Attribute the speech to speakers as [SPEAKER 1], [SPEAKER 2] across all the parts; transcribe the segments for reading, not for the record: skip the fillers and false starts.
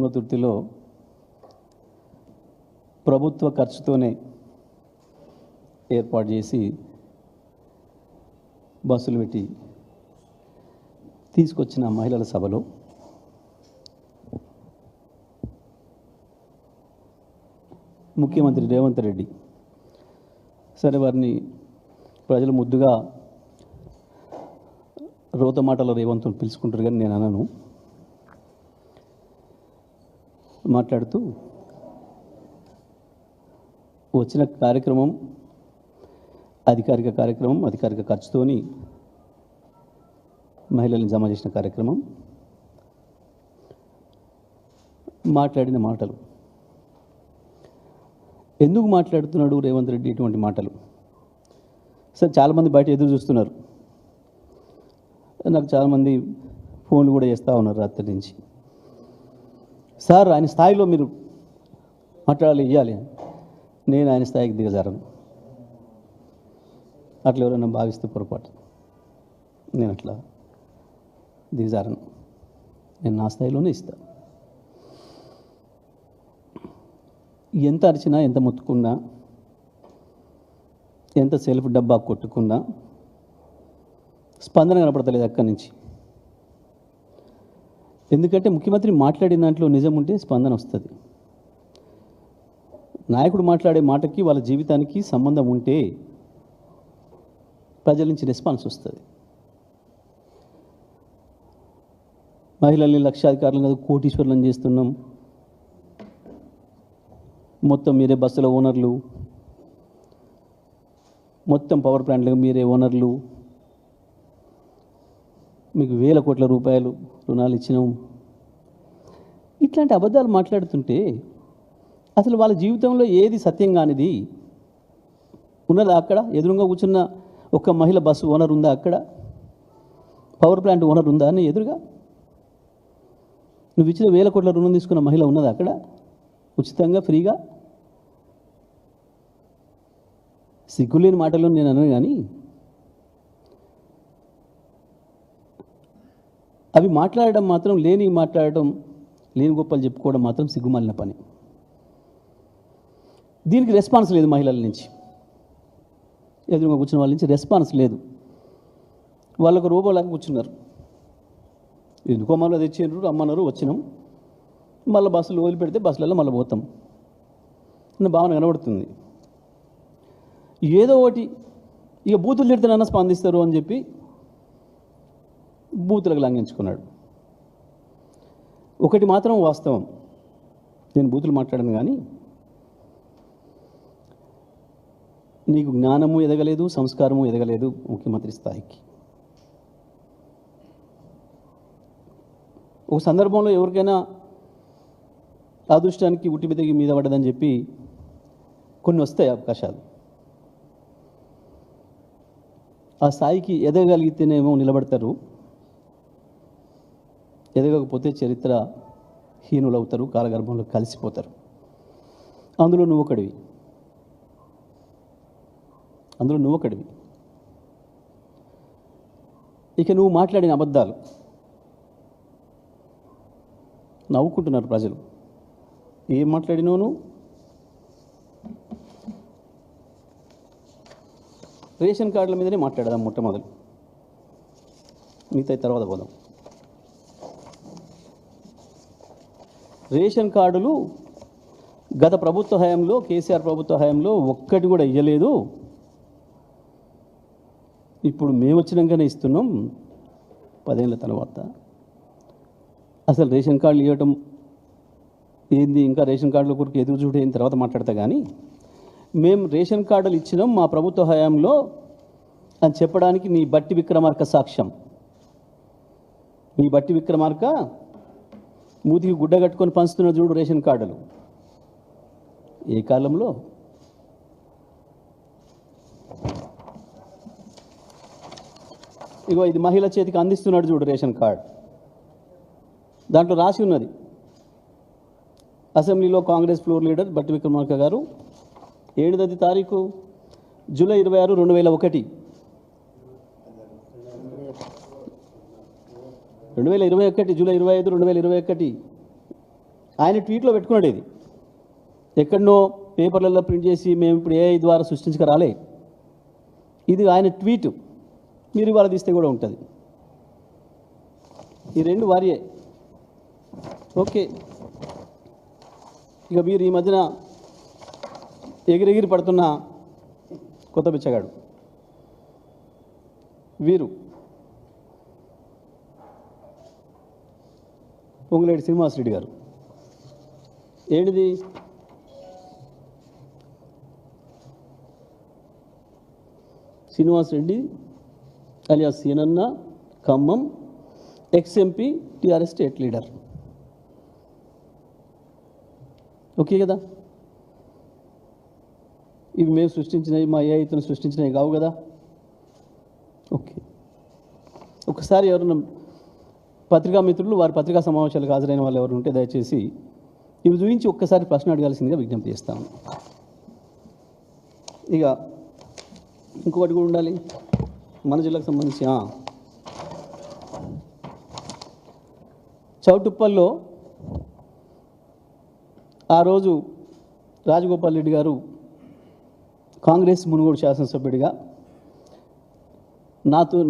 [SPEAKER 1] తుంగతుర్తిలో ప్రభుత్వ ఖర్చుతోనే ఏర్పాటు చేసి బస్సులు పెట్టి తీసుకొచ్చిన మహిళల సభలో ముఖ్యమంత్రి రేవంత్ రెడ్డి సరే వారిని ప్రజలు ముద్దుగా రోతమాటల రేవంత్ని పిలుచుకుంటారు కానీ నేను అనను. మాట్లాడుతూ వచ్చిన కార్యక్రమం అధికారిక ఖర్చుతోని మహిళల్ని జమ చేసిన కార్యక్రమం, మాట్లాడిన మాటలు, ఎందుకు మాట్లాడుతున్నాడు రేవంత్ రెడ్డి ఇటువంటి మాటలు? సార్ చాలామంది బయట ఎదురు చూస్తున్నారు. నాకు చాలామంది ఫోన్లు కూడా చేస్తూ ఉన్నారు రాత్రి నుంచి. సార్ ఆయన స్థాయిలో మీరు మాట్లాడాలి, ఇవ్వాలి. నేను ఆయన స్థాయికి దిగజారను. అట్లా ఎవరైనా భావిస్తే పొరపాటు. నేను అట్లా దిగజారను. నేను నా స్థాయిలోనే ఇస్తాను. ఎంత అరిచినా, ఎంత మొత్తుకున్నా, ఎంత సెల్ఫ్ డబ్బా కొట్టుకున్నా స్పందన కనపడతలేదు అక్కడి నుంచి. ఎందుకంటే ముఖ్యమంత్రి మాట్లాడిన దాంట్లో నిజం ఉంటే స్పందన వస్తుంది. నాయకుడు మాట్లాడే మాటకి వాళ్ళ జీవితానికి సంబంధం ఉంటే ప్రజల నుంచి రెస్పాన్స్ వస్తుంది. మహిళల్ని లక్షాధికారులను కాదు కోటీశ్వరులను చేస్తున్నాం, మొత్తం మీరే బస్సుల ఓనర్లు, మొత్తం పవర్ ప్లాంట్లకు మీరే ఓనర్లు, మీకు వేల కోట్ల రూపాయలు రుణాలు ఇచ్చినాం, ఇట్లాంటి అబద్ధాలు మాట్లాడుతుంటే అసలు వాళ్ళ జీవితంలో ఏది సత్యం కానిది ఉన్నదా? అక్కడ ఎదురుగా కూర్చున్న ఒక మహిళ బస్సు ఓనర్ ఉందా? అక్కడ పవర్ ప్లాంట్ ఓనర్ ఉందా అని ఎదురుగా? నువ్వు ఇచ్చిన వేల కోట్ల రుణం తీసుకున్న మహిళ ఉన్నదా అక్కడ ఉచితంగా, ఫ్రీగా? సిగ్గులేని మాటలు నేను అనను, కానీ అవి మాట్లాడడం మాత్రం, మాట్లాడడం, లేని గొప్పలు చెప్పుకోవడం మాత్రం సిగ్గుమాలిన పని. దీనికి రెస్పాన్స్ లేదు మహిళల నుంచి, ఎదురుగా కూర్చున్న వాళ్ళ నుంచి రెస్పాన్స్ లేదు. వాళ్ళకు రూపంలాగా కూర్చున్నారు. ఎందుకో మళ్ళీ తెచ్చిండ్రు, రమ్మన్నారు, వచ్చినాం, మళ్ళీ బస్సులు వదిలిపెడితే బస్సులలో మళ్ళీ పోతాం అన్న భావన కనబడుతుంది. ఏదో ఒకటి ఇక బూతులు తిడితేనన్నా స్పందిస్తారు అని చెప్పి బూతులకు లంఘించుకున్నాడు. ఒకటి మాత్రం వాస్తవం, నేను బూతులు మాట్లాడాను, కానీ నీకు జ్ఞానము ఎదగలేదు, సంస్కారము ఎదగలేదు ముఖ్యమంత్రి స్థాయికి. ఒక సందర్భంలో ఎవరికైనా అదృష్టానికి ఉట్టి మీద పడ్డదని చెప్పి కొన్ని వస్తాయి అవకాశాలు. ఆ స్థాయికి ఎదగగలిగితేనేమో నిలబడతారు, ఎదగకపోతే చరిత్ర హీనులు అవుతారు, కాలగర్భంలో కలిసిపోతారు. అందులో నువ్వు ఒకడివి. ఇక నువ్వు మాట్లాడిన అబద్ధాలు నవ్వుకుంటున్నారు ప్రజలు. ఏం మాట్లాడినావు నువ్వు? రేషన్ కార్డుల మీదనే మాట్లాడదాం మొట్టమొదలు, మిగతా తర్వాత పోదాం. రేషన్ కార్డులు గత ప్రభుత్వ హయాంలో, కేసీఆర్ ప్రభుత్వ హయాంలో ఒక్కటి కూడా ఇవ్వలేదు. ఇప్పుడు మేము వచ్చినాకనే ఇస్తున్నాం 10 ఏళ్ళ తర్వాత. అసలు రేషన్ కార్డులు ఇవ్వటం ఏంది, ఇంకా రేషన్ కార్డుల కొరకు ఎదురు చూడైన తర్వాత మాట్లాడతా, కానీ మేము రేషన్ కార్డులు ఇచ్చినాం మా ప్రభుత్వ హయాంలో అని చెప్పడానికి నీ బట్టి విక్రమార్క సాక్ష్యం. నీ బట్టి విక్రమార్క మూతికి గుడ్డ కట్టుకొని పంచుతున్న చూడు రేషన్ కార్డులు. ఏ కాలంలో? ఇగో ఇది మహిళ చేతికి అందిస్తున్నాడు చూడు రేషన్ కార్డు. దాంట్లో రాసి ఉన్నది, అసెంబ్లీలో కాంగ్రెస్ ఫ్లోర్ లీడర్ బట్టి విక్రమార్క గారు 7వ తారీఖు జూలై 26, 2001 2021 జూలై 25, 2021 ఆయన ట్వీట్లో పెట్టుకున్నాడు. ఇది ఎక్కడనో పేపర్లలో ప్రింట్ చేసి మేము ఇప్పుడు ఏఐ ద్వారా సృష్టించక రాలే. ఇది ఆయన ట్వీట్. మీరు ఇవాళ తీస్తే కూడా ఉంటుంది. ఈ రెండు వారియే. ఓకే, ఇక మీరు ఈ మధ్యన ఎగిరెగిరి పడుతున్న కొత్త బిచ్చగాడు వీరు పొంగులేటి శ్రీనివాసరెడ్డి గారు. ఏంటిది? శ్రీనివాసరెడ్డి అలియాస్ సీనన్న, Khammam, ex-MP, TRS state leader. Okay కదా? ఇవి మేము సృష్టించినవి, మా ఏఐతను సృష్టించినవి కావు కదా? ఓకే, ఒకసారి ఎవరన్నా పత్రికా మిత్రులు, వారి పత్రికా సమావేశాలకు హాజరైన వాళ్ళు ఎవరు ఉంటే దయచేసి ఇవి చూపించి ఒక్కసారి ప్రశ్న అడగాల్సిందిగా విజ్ఞప్తి చేస్తాను. ఇక ఇంకొకటి కూడా ఉండాలి మన జిల్లాకు సంబంధించి. చౌటుప్పల్లో ఆ రోజు రాజగోపాల్ రెడ్డి గారు కాంగ్రెస్ మునుగోడు శాసనసభ్యుడిగా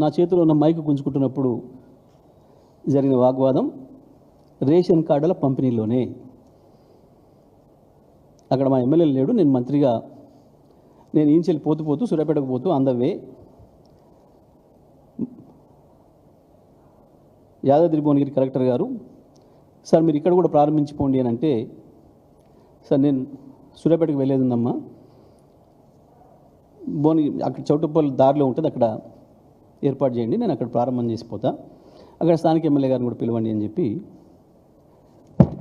[SPEAKER 1] నా చేతిలో ఉన్న మైకు గుంజుకుంటున్నప్పుడు జరిగిన వాగ్వాదం రేషన్ కార్డుల పంపిణీలోనే. అక్కడ మా ఎమ్మెల్యే లేడు, నేను మంత్రిగా నేను ఈంచెల్లి పోతూ సూర్యాపేటకు పోతూ అందవే యాదాద్రి భువనగిరి కలెక్టర్ గారు, సార్ మీరు ఇక్కడ కూడా ప్రారంభించిపోండి అని అంటే, సార్ నేను సూర్యాపేటకు వెళ్ళేది ఉందమ్మా, భువనగిరి అక్కడ చౌటుప్పల్ దారిలో ఉంటుంది, అక్కడ ఏర్పాటు చేయండి, నేను అక్కడ ప్రారంభం చేసిపోతా, అక్కడ స్థానిక ఎమ్మెల్యే గారిని కూడా పిలవండి అని చెప్పి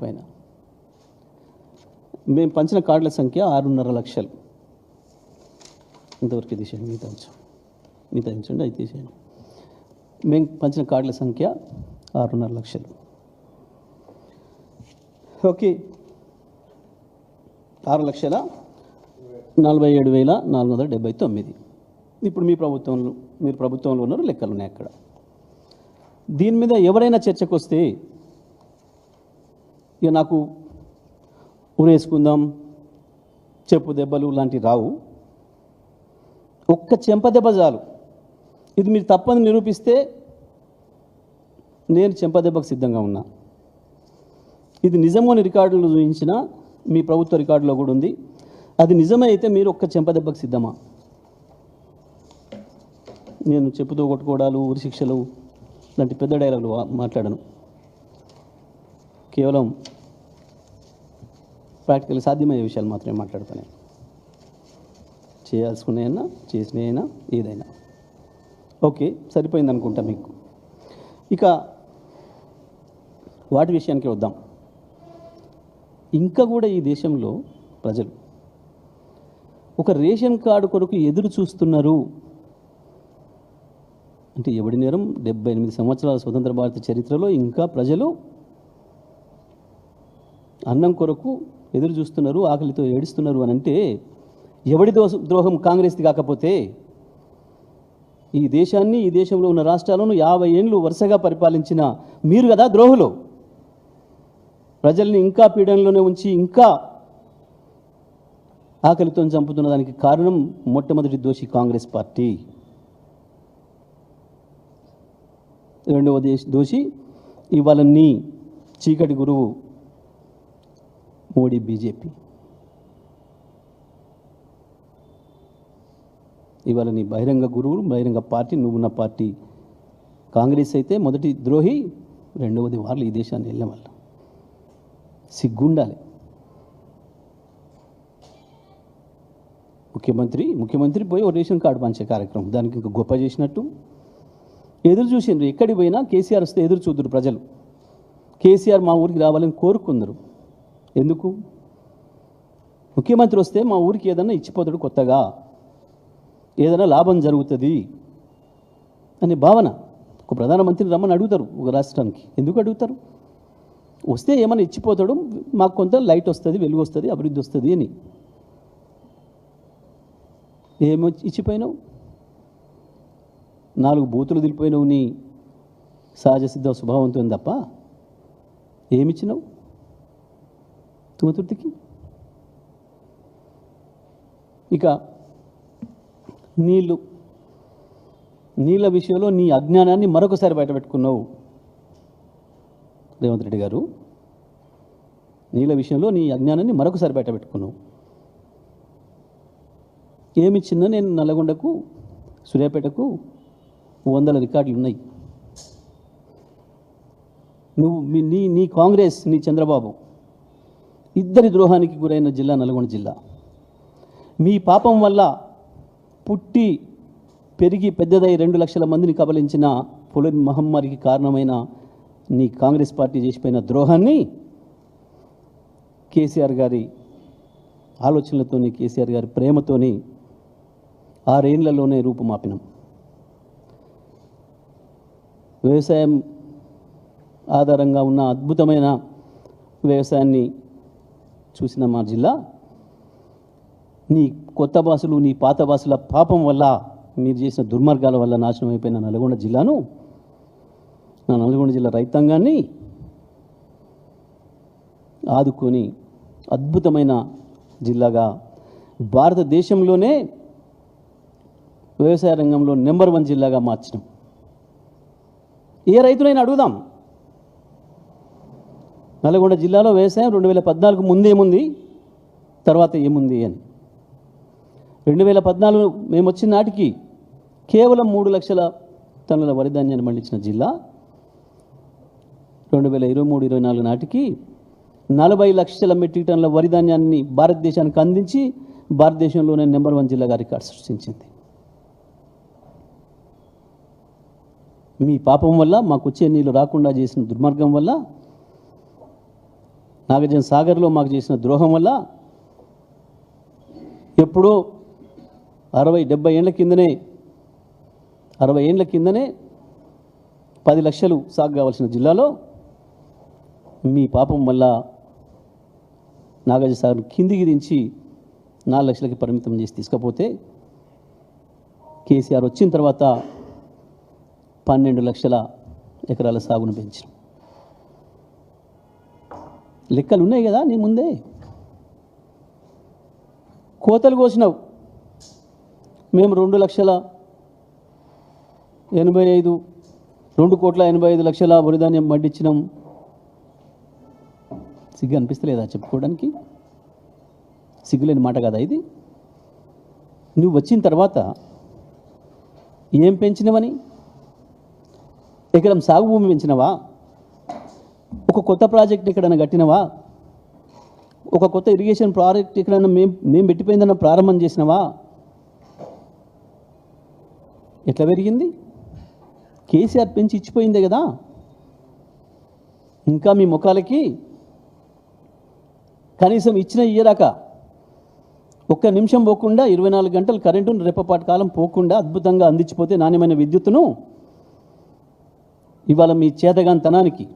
[SPEAKER 1] పైన మేము పంచిన కార్డుల సంఖ్య 6.5 లక్షలు. ఇంతవరకు తీసేయండి, మిగతా ఉంచండి, అది తీసేయండి. మేము పంచిన కార్డుల సంఖ్య 6.5 లక్షలు. ఓకే, 6,47,479. ఇప్పుడు మీరు ప్రభుత్వంలో ఉన్నారు, లెక్కలు ఉన్నాయి అక్కడ. దీని మీద ఎవరైనా చర్చకు వస్తే ఇక నాకు ఊరేసుకుందాం, చెప్పు దెబ్బలు లాంటివి రావు. ఒక్క చెంపదెబ్బ చాలు. ఇది మీరు తప్పని నిరూపిస్తే నేను చెంపదెబ్బకు సిద్ధంగా ఉన్నా. ఇది నిజమని రికార్డులు చూపించిన మీ ప్రభుత్వ రికార్డులో కూడా ఉంది. అది నిజమే అయితే మీరు ఒక్క చెంపదెబ్బకు సిద్ధమా? నేను చెప్పుతో కొట్టుకోవడాలు, ఉరి శిక్షలు లాంటి పెద్ద డైలాగులు మాట్లాడను. కేవలం ప్రాక్టికల్ సాధ్యమయ్యే విషయాలు మాత్రమే మాట్లాడతాను. చేయాల్సుకున్నాయన్నా, చేసినాయైనా, ఏదైనా. ఓకే, సరిపోయింది అనుకుంటా మీకు. ఇక వాటి విషయానికి వద్దాం. ఇంకా కూడా ఈ దేశంలో ప్రజలు ఒక రేషన్ కార్డు కొరకు ఎదురు చూస్తున్నారు అంటే ఎవడి నేరం? 78 సంవత్సరాల స్వతంత్ర భారత చరిత్రలో ఇంకా ప్రజలు అన్నం కొరకు ఎదురు చూస్తున్నారు, ఆకలితో ఏడుస్తున్నారు అని అంటే ఎవడి ద్రోహం కాంగ్రెస్ది కాకపోతే? ఈ దేశాన్ని, ఈ దేశంలో ఉన్న రాష్ట్రాలను 50 ఏళ్ళు వరుసగా పరిపాలించిన మీరు కదా ద్రోహులు. ప్రజల్ని ఇంకా పీడనలోనే ఉంచి ఇంకా ఆకలితో చంపుతున్న దానికి కారణం మొట్టమొదటి దోషి కాంగ్రెస్ పార్టీ. రెండవ దోషి ఇవాళ నీ చీకటి గురువు మోడీ, బీజేపీ. ఇవాళ నీ బహిరంగ గురువులు, బహిరంగ పార్టీ, నువ్వున్న పార్టీ కాంగ్రెస్ అయితే మొదటి ద్రోహి, రెండవది వాళ్ళు ఈ దేశాన్ని వెళ్ళిన వాళ్ళు. సిగ్గుండాలి. ముఖ్యమంత్రి పోయి ఓ రేషన్ కార్డు పంచే కార్యక్రమం, దానికి ఇంకా గొప్ప చేసినట్టు ఎదురు చూసిండ్రు. ఎక్కడికి పోయినా కేసీఆర్ వస్తే ఎదురు చూద్దరు ప్రజలు. కేసీఆర్ మా ఊరికి రావాలని కోరుకుందరు. ఎందుకు? ముఖ్యమంత్రి వస్తే మా ఊరికి ఏదన్నా ఇచ్చిపోతాడు, కొత్తగా ఏదైనా లాభం జరుగుతుంది అనే భావన. ఒక ప్రధానమంత్రిని రమ్మని అడుగుతారు ఒక రాష్ట్రానికి. ఎందుకు అడుగుతారు? వస్తే ఏమైనా ఇచ్చిపోతాడు, మాకు కొంత లైట్ వస్తుంది, వెలుగు వస్తుంది, అభివృద్ధి వస్తుంది అని. ఏమో ఇచ్చిపోయినావు? 4 బూతులు దిలిపోయినావు నీ సహజ సిద్ధ స్వభావంతో తప్ప ఏమిచ్చినావు? తుంగతుర్తికి. ఇక నీళ్ళ విషయంలో నీ అజ్ఞానాన్ని మరొకసారి బయటపెట్టుకున్నావు రేవంత్ రెడ్డి గారు. నీళ్ళ విషయంలో నీ అజ్ఞానాన్ని మరొకసారి బయటపెట్టుకున్నావు. ఏమి చిన్న నేను నల్లగొండకు సూర్యాపేటకు 100 రికార్డులు ఉన్నాయి. నువ్వు నీ కాంగ్రెస్, నీ చంద్రబాబు ఇద్దరి ద్రోహానికి గురైన జిల్లా నల్గొండ జిల్లా. మీ పాపం వల్ల పుట్టి పెరిగి పెద్దదై 2 లక్షల మందిని కబలించిన పొలిన్ మహమ్మారికి కారణమైన నీ కాంగ్రెస్ పార్టీ చేసిపోయిన ద్రోహాన్ని కేసీఆర్ గారి ఆలోచనలతోని, కేసీఆర్ గారి ప్రేమతోని 6 ఏళ్లలోనే రూపుమాపినాం. వ్యవసాయం ఆధారంగా ఉన్న అద్భుతమైన వ్యవసాయాన్ని చూసిన మా జిల్లా నీ కొత్త భాషలు, నీ పాత భాషల పాపం వల్ల, మీరు చేసిన దుర్మార్గాల వల్ల నాశనం అయిపోయిన నల్గొండ జిల్లాను, నా నల్గొండ జిల్లా రైతాంగాన్ని ఆదుకొని అద్భుతమైన జిల్లాగా భారతదేశంలోనే వ్యవసాయ రంగంలో నెంబర్ 1 జిల్లాగా మార్చినాం. ఏ రైతులైనా అడుగుదాం, నల్గొండ జిల్లాలో వ్యవసాయం 2014 ముందేముంది, తర్వాత ఏముంది అని. 2014 మేము వచ్చిన నాటికి కేవలం 3 లక్షల టన్నుల వరి ధాన్యాన్ని పండించిన జిల్లా 2023-24 నాటికి 40 లక్షల మెట్రిక్ టన్నుల వరి ధాన్యాన్ని భారతదేశానికి అందించి భారతదేశంలోనే నెంబర్ 1 జిల్లాగా రికార్డు సృష్టించింది. మీ పాపం వల్ల, మాకు వచ్చే నీళ్ళు రాకుండా చేసిన దుర్మార్గం వల్ల, నాగార్జున సాగర్లో మాకు చేసిన ద్రోహం వల్ల ఎప్పుడో 60-70 ఏళ్ల కిందనే 10 లక్షలు సాగు కావాల్సిన జిల్లాలో మీ పాపం వల్ల నాగార్జున సాగర్ కిందికి దించి 4 లక్షలకి పరిమితం చేసి తీసుకపోతే కేసీఆర్ వచ్చిన తర్వాత 12 లక్షల ఎకరాల సాగును పెంచాం. లెక్కలు ఉన్నాయి కదా నీ ముందే. కోతలు కోసినావు. మేము 2,85,00,000 వరిధాన్యం పండించినాం. సిగ్గు అనిపిస్తలేదా చెప్పుకోవడానికి? సిగ్గులేని మాట కదా ఇది. నువ్వు వచ్చిన తర్వాత ఏం పెంచినవని? ఎకరం సాగు భూమి పెంచినవా? ఒక కొత్త ప్రాజెక్ట్ ఎక్కడైనా కట్టినవా? ఒక కొత్త ఇరిగేషన్ ప్రాజెక్ట్ ఎక్కడైనా మేము పెట్టిపోయిందన్న ప్రారంభం చేసినవా? ఎట్లా పెరిగింది? కేసీఆర్ పెంచి ఇచ్చిపోయిందే కదా. ఇంకా మీ ముఖాలకి కనీసం ఇచ్చిన ఇయ్యరాక ఒక్క నిమిషం పోకుండా 24 గంటలు కరెంటును రెప్పపాటు కాలం పోకుండా అద్భుతంగా అందించిపోతే నాణ్యమైన విద్యుత్తును ఇవాళ మీ చేతగాంతనానికి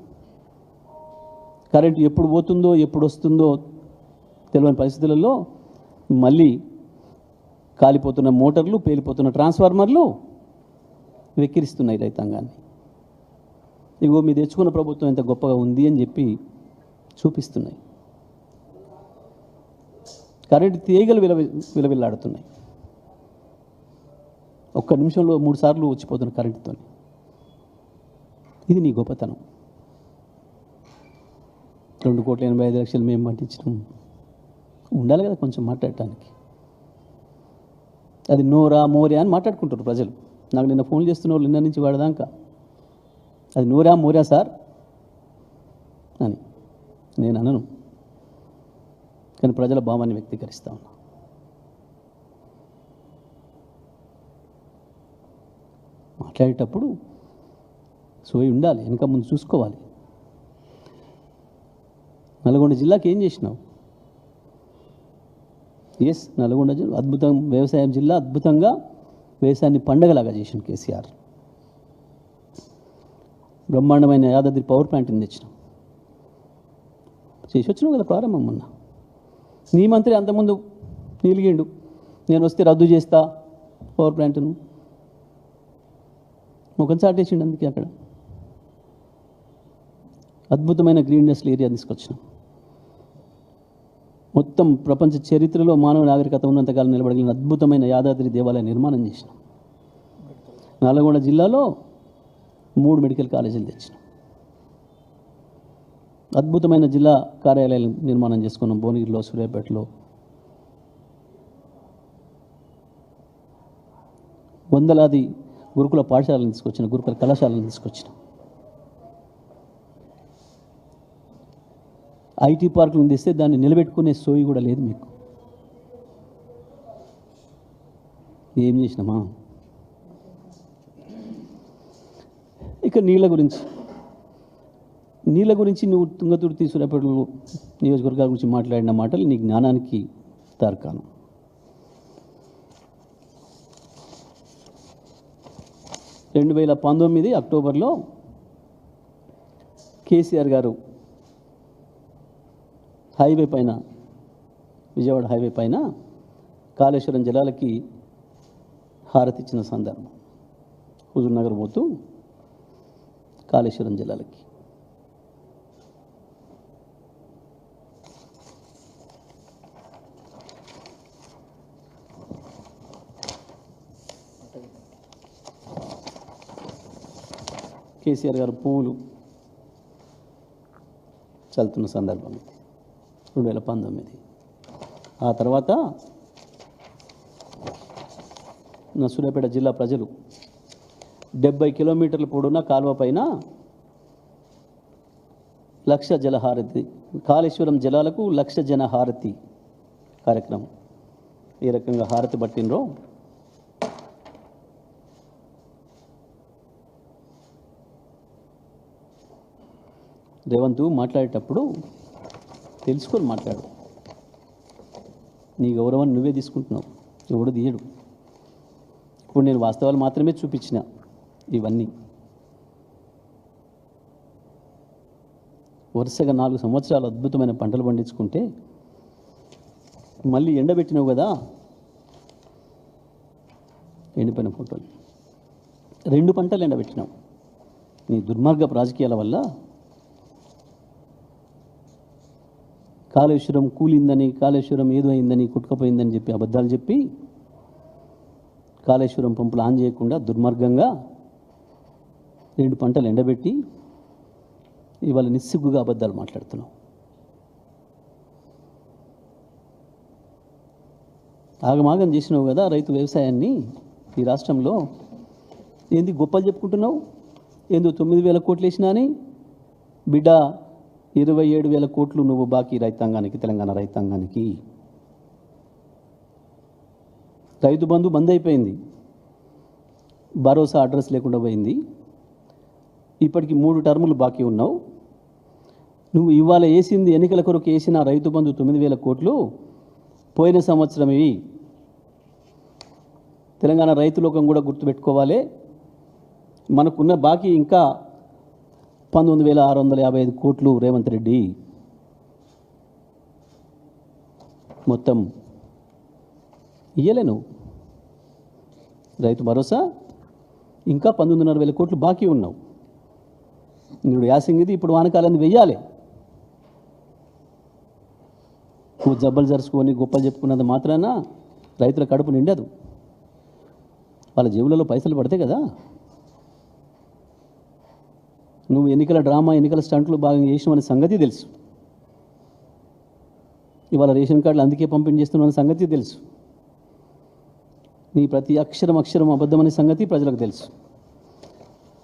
[SPEAKER 1] కరెంటు ఎప్పుడు పోతుందో ఎప్పుడు వస్తుందో తెలియని పరిస్థితులలో మళ్ళీ కాలిపోతున్న మోటార్లు, పేలిపోతున్న ట్రాన్స్ఫార్మర్లు వెక్కిరిస్తున్నాయి రైతాంగాన్ని. ఇగో మీ తెచ్చుకున్న ప్రభుత్వం ఎంత గొప్పగా ఉంది అని చెప్పి చూపిస్తున్నాయి. కరెంటు తీగలు విలవిల్లాడుతున్నాయి. ఒక్క నిమిషంలో 3 సార్లు వచ్చిపోతున్న కరెంటుతో. ఇది నీ గొప్పతనం. 2,85,00,000 మేము పండించడం ఉండాలి కదా కొంచెం మాట్లాడటానికి. అది నోరా మోరే అని మాట్లాడుకుంటారు ప్రజలు. నాకు నిన్న ఫోన్ చేస్తున్న వాళ్ళు నిన్న నుంచి వాడదాకా అది నోరా మోరా సార్ అని నేను అనను, కానీ ప్రజల భావాన్ని వ్యక్తీకరిస్తా ఉన్నా. మాట్లాడేటప్పుడు సోయి ఉండాలి, వెనక ముందు చూసుకోవాలి. నల్గొండ జిల్లాకి ఏం చేసినావు? ఎస్, నల్గొండ జిల్లా అద్భుతం వ్యవసాయం జిల్లా, అద్భుతంగా వ్యవసాయాన్ని పండగలాగా చేసిన కేసీఆర్. బ్రహ్మాండమైన యాదాద్రి పవర్ ప్లాంట్ని తెచ్చినాం. చేసి వచ్చినావు కదా ప్రారంభం మొన్న. నీ మంత్రి అంతకుముందు నీలిగిండు, నేను వస్తే రద్దు చేస్తా పవర్ ప్లాంట్ను. ముఖం చాటేసిండు. అందుకే అక్కడ అద్భుతమైన గ్రీన్ ఇండస్ట్రియల్ ఏరియా తీసుకొచ్చినాం. మొత్తం ప్రపంచ చరిత్రలో మానవ నాగరికత ఉన్నంతకాలం నిలబడగలిగిన అద్భుతమైన యాదాద్రి దేవాలయ నిర్మాణం చేసినాం. నల్గొండ జిల్లాలో 3 మెడికల్ కాలేజీలు తెచ్చినాం. అద్భుతమైన జిల్లా కార్యాలయాలు నిర్మాణం చేసుకున్నాం. భువనగిరిలో, సూర్యాపేటలో వందలాది గురుకుల పాఠశాలను తీసుకొచ్చిన, గురుకుల కళాశాలను తీసుకొచ్చిన. ఐటీ పార్కులను తెస్తే దాన్ని నిలబెట్టుకునే సోయి కూడా లేదు మీకు. ఏం చేసినామా? ఇక నీళ్ళ గురించి నువ్వు తుంగతుర్తి, సూర్యాపేట నియోజకవర్గాల గురించి మాట్లాడిన మాటలు నీ జ్ఞానానికి తార్కాణం. రెండు 2019 అక్టోబర్లో కేసీఆర్ గారు హైవే పైన, విజయవాడ హైవే పైన కాళేశ్వరం జలాలకి హారతి ఇచ్చిన సందర్భం. హుజూర్ నగర్ పోతూ కాళేశ్వరం జలాలకి కేసీఆర్ గారు పువ్వులు చల్లుతున్న సందర్భం ఇది 2019. ఆ తర్వాత నా సూర్యాపేట జిల్లా ప్రజలు 70 కిలోమీటర్ల పొడవున కాలువ పైన 1,00,000 జలహారతి, కాళేశ్వరం జలాలకు 1,00,000 జనహారతి కార్యక్రమం ఏ రకంగా హారతి పట్టినరో రేవంత్ మాట్లాడేటప్పుడు తెలుసుకొని మాట్లాడు. నీ గౌరవాన్ని నువ్వే తీసుకుంటున్నావు, ఎవడు తీయడు. ఇప్పుడు నేను వాస్తవాలు మాత్రమే చూపించిన ఇవన్నీ. వరుసగా 4 సంవత్సరాలు అద్భుతమైన పంటలు పండించుకుంటే మళ్ళీ ఎండబెట్టినావు కదా, ఎండిపోయిన ఫోటోలు. 2 పంటలు ఎండబెట్టినావు. నీ దుర్మార్గపు రాజకీయాల వల్ల కాళేశ్వరం కూలిందని, కాళేశ్వరం ఏదో అయిందని, కుట్టుకపోయిందని చెప్పి అబద్ధాలు చెప్పి కాళేశ్వరం పంపులు ఆన్ చేయకుండా దుర్మార్గంగా 2 పంటలు ఎండబెట్టి ఇవాళ నిస్సిగ్గుగా అబద్ధాలు మాట్లాడుతున్నావు. ఆగమాగం చేసినావు కదా రైతు వ్యవసాయాన్ని ఈ రాష్ట్రంలో. ఏంది గొప్పలు చెప్పుకుంటున్నావు? ఏందో 9,000 కోట్లు వేసినా అని. బిడ్డ 27,000 కోట్లు నువ్వు బాకీ రైతాంగానికి, తెలంగాణ రైతాంగానికి. రైతు బంధు బంద్ అయిపోయింది, భరోసా అడ్రస్ లేకుండా పోయింది. ఇప్పటికి 3 టర్ములు బాకీ ఉన్నావు. నువ్వు ఇవాళ వేసింది, ఎన్నికల కొరకు వేసిన రైతు బంధు 9,000 కోట్లు పోయిన సంవత్సరం ఇవి. తెలంగాణ రైతులోకం కూడా గుర్తుపెట్టుకోవాలి. మనకున్న బాకీ ఇంకా 19,655 కోట్లు. రేవంత్ రెడ్డి మొత్తం ఇయ్యలే నువ్వు. రైతు భరోసా ఇంకా 19,500 కోట్లు బాకీ ఉన్నావు. నువ్వు యాసింగిది ఇప్పుడు వానకాలం వెయ్యాలి. నువ్వు జబ్బలు జరుచుకొని గొప్పలు చెప్పుకున్నంత మాత్రాన రైతుల కడుపు నిండదు. వాళ్ళ జేబులలో పైసలు పడతాయి కదా. నువ్వు ఎన్నికల డ్రామా, ఎన్నికల స్టంట్లు బాగా చేసినావనే సంగతి తెలుసు. ఇవాళ రేషన్ కార్డులు అందుకే పంపిణీ చేస్తున్నావు సంగతి తెలుసు. నీ ప్రతి అక్షరం అబద్ధమనే సంగతి ప్రజలకు తెలుసు.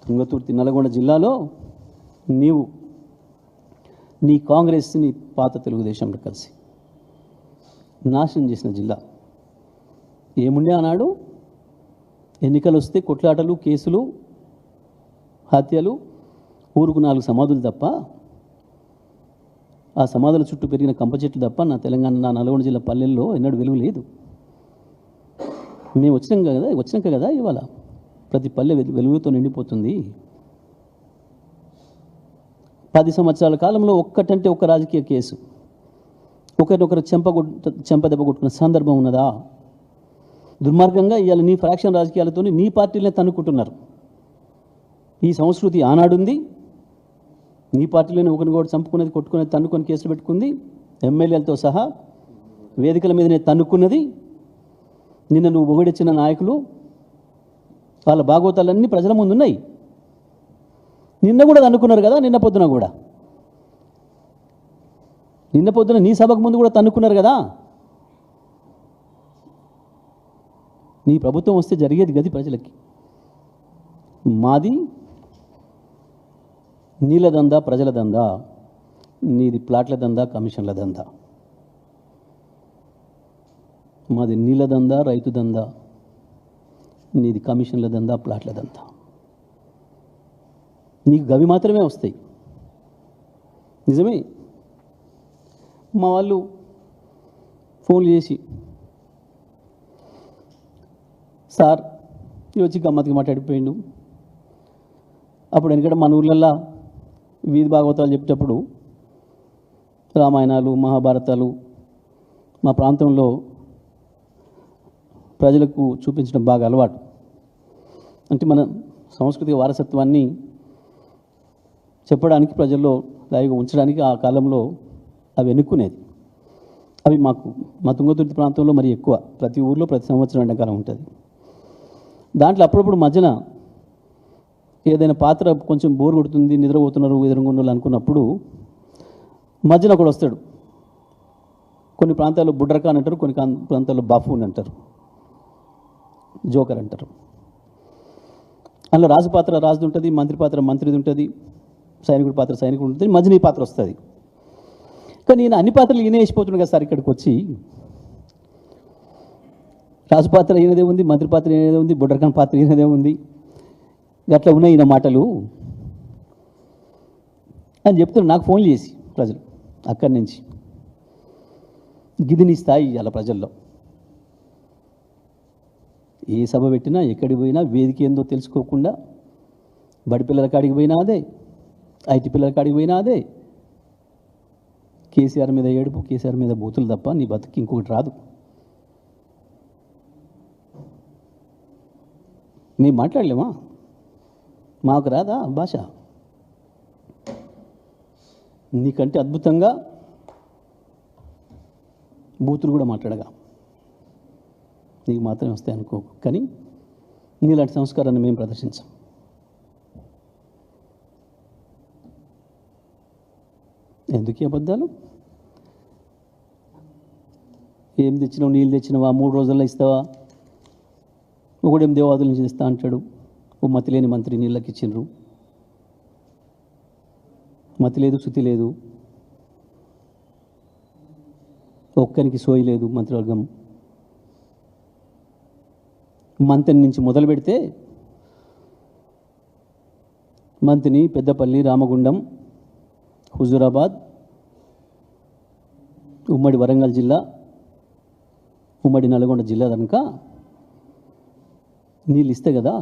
[SPEAKER 1] తుంగతుర్తి, నల్గొండ జిల్లాలో నీవు నీ కాంగ్రెస్ని పాత తెలుగుదేశంలో కలిసి నాశనం చేసిన జిల్లా. ఏముండే ఆనాడు? ఎన్నికలు వస్తే కొట్లాటలు, కేసులు, హత్యలు, ఊరుకు 4 సమాధులు తప్ప, ఆ సమాధుల చుట్టూ పెరిగిన కంప చెట్లు తప్ప నా తెలంగాణ, నా నల్గొండ జిల్లా పల్లెల్లో ఎన్నడూ వెలుగు లేదు. మేము వచ్చినాక కదా ఇవాళ ప్రతి పల్లె వెలుగుతో నిండిపోతుంది. 10 సంవత్సరాల కాలంలో ఒక్కటంటే ఒక్క రాజకీయ కేసు, ఒకరినొకరు చెంపదెబ్బ కొట్టుకున్న సందర్భం ఉన్నదా? దుర్మార్గంగా ఇవాళ నీ ఫ్రాక్షన్ రాజకీయాలతో నీ పార్టీలనే తన్నుకుంటున్నారు. ఈ సంస్కృతి ఆనాడుంది. నీ పార్టీలోనే ఒకరిని కూడా చంపుకునేది, కొట్టుకునేది, తన్నుకొని కేసులు పెట్టుకుంది, ఎమ్మెల్యేలతో సహా వేదికల మీదనే తన్నుకున్నది. నిన్న నువ్వు పొగిడిచ్చిన నాయకులు వాళ్ళ భాగవతాలన్నీ ప్రజల ముందు ఉన్నాయి. నిన్న కూడా తన్నుకున్నారు కదా, నిన్న పొద్దున నీ సభకు ముందు కూడా తన్నుకున్నారు కదా. నీ ప్రభుత్వం వస్తే జరిగేది గది ప్రజలకి. మాది నీళ్ళ దందా, ప్రజల దందా. నీది ప్లాట్ల దందా, కమిషన్ల దందా. మాది నీళ్ళ దందా, రైతు దందా. నీది కమిషన్ల దందా, ప్లాట్ల దందా. నీకు గవి మాత్రమే వస్తాయి. నిజమే. మా వాళ్ళు ఫోన్లు చేసి, సార్ ఇది వచ్చి గమ్మత్తుగా మాట్లాడిపోయిండు. అప్పుడు ఎందుకంటే మన ఊర్లల్లో వీధి భాగవతాలు చెప్పేటప్పుడు రామాయణాలు, మహాభారతాలు మా ప్రాంతంలో ప్రజలకు చూపించడం బాగా అలవాటు. అంటే మన సాంస్కృతిక వారసత్వాన్ని చెప్పడానికి, ప్రజల్లో లైవ్గా ఉంచడానికి ఆ కాలంలో అవి ఎన్నుకునేది. అవి మా తుంగతుర్తి ప్రాంతంలో మరి ఎక్కువ. ప్రతి ఊర్లో ప్రతి సంవత్సరం ఎండాకాలం ఉంటుంది. దాంట్లో అప్పుడప్పుడు మధ్యన ఏదైనా పాత్ర కొంచెం బోర్ కొడుతుంది, నిద్రపోతున్నారు ఎదురుగుండలు అనుకున్నప్పుడు మధ్యన ఒకడు వస్తాడు. కొన్ని ప్రాంతాల్లో బుడ్రకాన్ అంటారు, కొన్ని ప్రాంతాల్లో బాఫూన్ అంటారు, జోకర్ అంటారు. అందులో రాజు పాత్ర రాజుది ఉంటుంది, మంత్రి పాత్ర మంత్రిది ఉంటుంది, సైనికుడి పాత్ర సైనికుడు ఉంటుంది, మధ్యన ఈ పాత్ర వస్తుంది. కానీ ఈయన అన్ని పాత్రలు ఈయనే వేసిపోతున్నాడు కదా సార్. ఇక్కడికి వచ్చి రాజు పాత్ర ఈయనదే ఉంది, మంత్రి పాత్ర ఈయనదే ఉంది, బుడ్రకాన్ పాత్ర ఈయనదే ఉంది. అట్లా ఉన్నాయి ఈయన మాటలు అని చెప్తున్నారు నాకు ఫోన్ చేసి ప్రజలు. అక్కడి నుంచి గిదిని స్థాయి అలా ప్రజల్లో ఏ సభ పెట్టినా, ఎక్కడికి పోయినా వేదిక ఏందో తెలుసుకోకుండా, బడి పిల్లల కాడికి పోయినా అదే, ఐటీ పిల్లల కాడికి పోయినా అదే. కేసీఆర్ మీద ఏడుపు, కేసీఆర్ మీద బూతులు తప్ప నీ బతుకు ఇంకొకటి రాదు. మేము మాట్లాడలేమా? మాకు రాదా భాష? నీకంటే అద్భుతంగా బూతులు కూడా మాట్లాడగా నీకు మాత్రమే వస్తాయి అనుకో. కానీ నీలాంటి సంస్కారాన్ని మేము ప్రదర్శించాం. ఎందుకు అబద్ధాలు? ఏం తెచ్చినావు? నీళ్ళు తెచ్చినావా? 3 రోజుల్లో ఇస్తావా? ఒకడేం దేవాదుల నుంచి ఇస్తా అంటాడు. ఓ మతి లేని మంత్రి నీళ్ళకి ఇచ్చిండ్రు. మతి లేదు, శుతి లేదు, ఒక్కరికి సోయి లేదు. మంత్రివర్గం మంత్రి నుంచి మొదలు పెడితే మంత్రిని పెద్దపల్లి, రామగుండం, హుజూరాబాద్, ఉమ్మడి వరంగల్ జిల్లా, ఉమ్మడి నల్గొండ జిల్లా కనుక నీళ్ళు ఇస్తే కదా